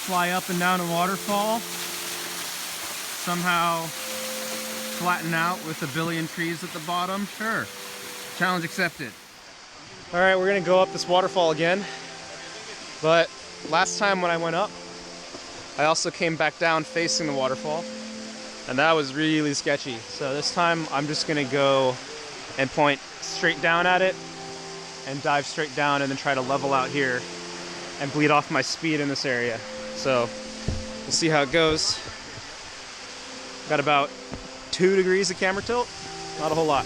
Fly up and down a waterfall, somehow flatten out with a billion trees at the bottom. Sure, challenge accepted. All right, we're gonna go up this waterfall again, but last time when I went up, I also came back down facing the waterfall, and that was really sketchy. So this time I'm just gonna go and point straight down at it and dive straight down and then try to level out here and bleed off my speed in this area. So we'll see how it goes. Got about 2 degrees of camera tilt, not a whole lot.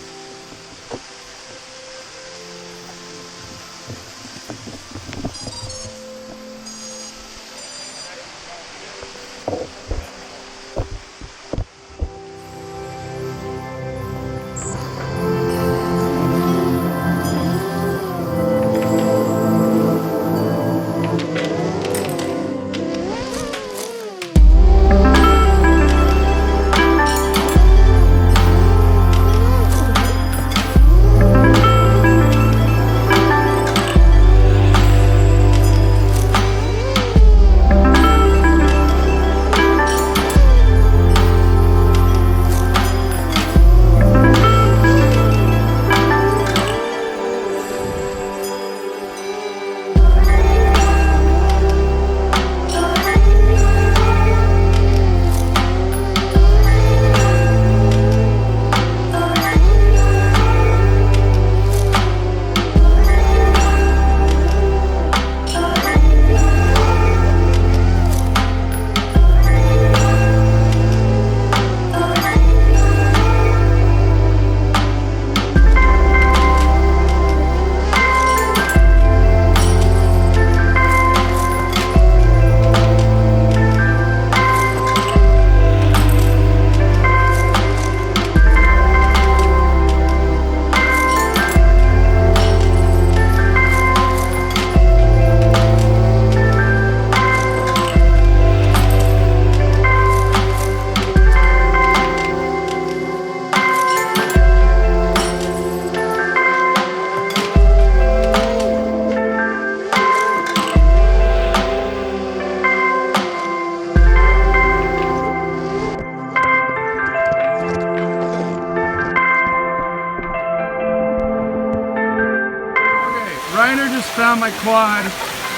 Found my quad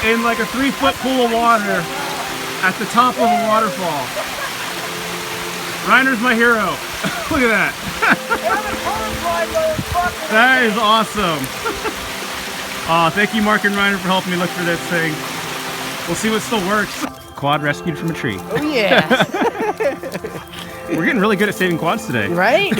in like a 3-foot pool of water at the top of a waterfall. Reiner's my hero. Look at that. That is awesome. Thank you, Mark and Reiner, for helping me look for this thing. We'll see what still works. Quad rescued from a tree. Oh yeah. We're getting really good at saving quads today. Right?